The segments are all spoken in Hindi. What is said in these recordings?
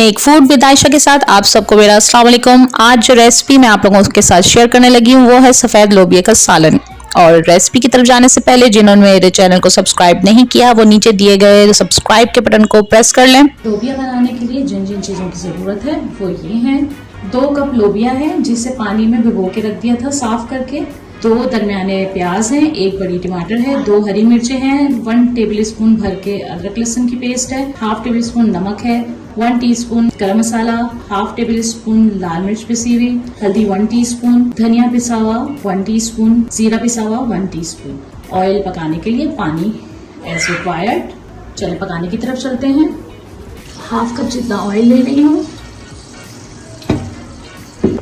मेक फूड विद आयशा के साथ आप सबको मेरा अस्सलाम वालेकुम। आज जो रेसिपी मैं आप लोगों के साथ शेयर करने लगी हूँ वो है सफ़ेद लोबिया का सालन। और रेसिपी की तरफ जाने से पहले जिन्होंने मेरे चैनल को सब्सक्राइब नहीं किया वो नीचे दिए गए सब्सक्राइब के बटन को प्रेस कर लें। लोबिया बनाने के लिए जिन जिन चीज़ों की ज़रूरत है वो ये हैं। 2 कप लोबिया है जिसे पानी में भिगो के रख दिया था साफ करके। 2 दरमियाने प्याज हैं, 1 बड़ी टमाटर है, 2 हरी मिर्चें हैं, 1 टेबलस्पून भर के अदरक लहसुन की पेस्ट है, ½ टेबलस्पून नमक है, 1 टीस्पून गरम मसाला, ½ टेबलस्पून लाल मिर्च पिसी हुई, हल्दी 1 टीस्पून, धनिया पिसा हुआ 1 टीस्पून, जीरा पिसा हुआ 1 टीस्पून। ऑयल पकाने के लिए पानी एज रिक्वायर्ड। चले पकाने की तरफ चलते हैं। ½ कप जितना ऑयल ले रही हूँ।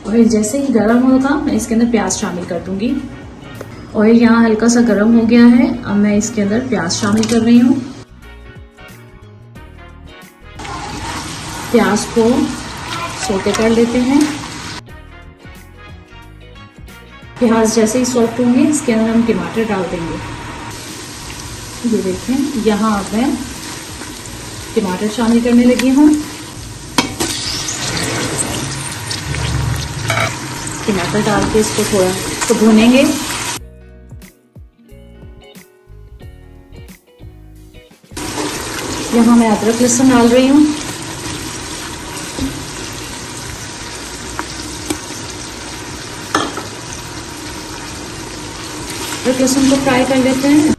ऑयल जैसे ही गर्म होगा मैं इसके अंदर प्याज शामिल कर दूंगी। ऑयल यहाँ हल्का सा गर्म हो गया है। अब मैं इसके अंदर प्याज शामिल कर रही हूँ। प्याज को सोते कर लेते हैं। प्याज जैसे ही सॉफ्ट होंगे इसके अंदर हम टमाटर डाल देंगे। ये देखें, यहाँ अब मैं टमाटर शामिल करने लगी हूँ। टमाटर डाल के इसको थोड़ा भूनेंगे। यहाँ मैं अदरक लहसुन डाल रही हूँ। अदरक लहसुन को फ्राई कर लेते हैं।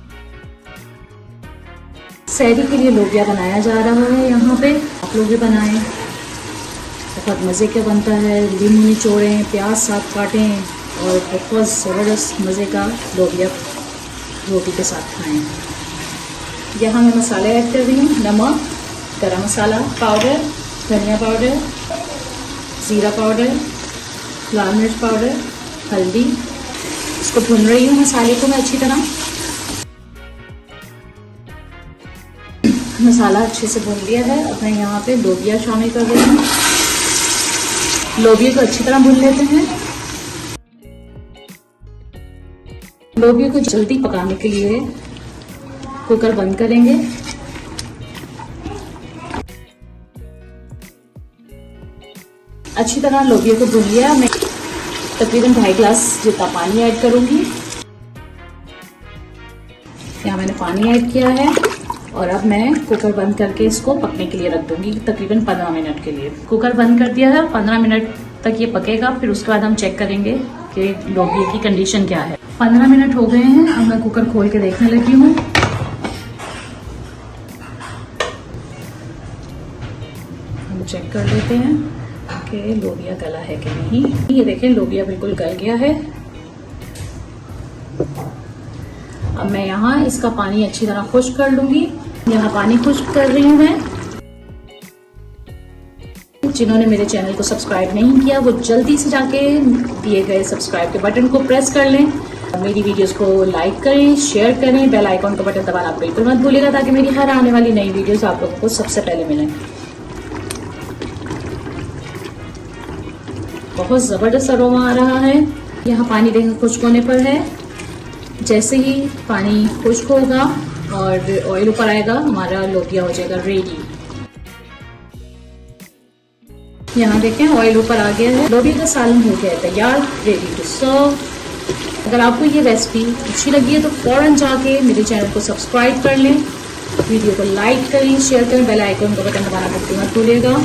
सहरी के लिए लोबिया बनाया जा रहा है यहाँ पे, आप लोग भी बनाएं। बहुत मज़े का बनता है। लीमू निचोड़ें, प्याज साथ काटें और बहुत ज़बरदस्त मज़े का लोबिया रोटी के साथ खाएं। यहाँ मैं मसाले ऐड कर रही हूँ। नमक, गरम मसाला पाउडर, धनिया पाउडर, ज़ीरा पाउडर, लाल मिर्च पाउडर, हल्दी। इसको भून रही हूँ मसाले को मैं अच्छी तरह। मसाला अच्छे से भून लिया है। अब मैं यहाँ पे लोबिया शामिल कर रही हूँ। लोबिया को अच्छी तरह भून लेते हैं। लोबिया को जल्दी पकाने के लिए कुकर बंद करेंगे। अच्छी तरह लोबिया को भून लिया। मैं तकरीबन 2.5 गिलास जितना पानी ऐड करूंगी। यहाँ मैंने पानी ऐड किया है और अब मैं कुकर बंद करके इसको पकने के लिए रख दूंगी तकरीबन 15 मिनट के लिए। कुकर बंद कर दिया है। 15 मिनट तक ये पकेगा। फिर उसके बाद हम चेक करेंगे कि लोबिया की कंडीशन क्या है। 15 मिनट हो गए हैं। अब मैं कुकर खोल के देखने लगी हूँ। हम चेक कर लेते हैं कि लोबिया गला है कि नहीं। ये देखें, लोबिया बिल्कुल गल गया है। अब मैं यहाँ इसका पानी अच्छी तरह खुश्क कर लूंगी। यहाँ पानी खुश्क कर रही हूँ मैं। जिन्होंने मेरे चैनल को सब्सक्राइब नहीं किया वो जल्दी से जाके दिए गए सब्सक्राइब के बटन को प्रेस कर लें। मेरी वीडियोस को लाइक करें, शेयर करें, बेल आइकॉन का बटन दबाना बिल्कुल मत भूलिएगा ताकि मेरी हर आने वाली नई वीडियोस आप लोगों को सबसे पहले मिलें। बहुत ज़बरदस्त अरोमा आ रहा है। यहाँ पानी देखकर खुश्क होने पर है। जैसे ही पानी खुश्क होगा और ऑयल ऊपर आएगा हमारा लोबिया हो जाएगा रेडी। यहाँ देखें, ऑयल ऊपर आ गया है। लोबिया का सालन हो गया है तैयार, रेडी टू सर्व। अगर आपको ये रेसिपी अच्छी लगी है तो फौरन जाके मेरे चैनल को सब्सक्राइब कर लें, वीडियो को लाइक करें, शेयर करें, बेल आइकन का बटन दबाना बिल्कुल मत भूलिएगा।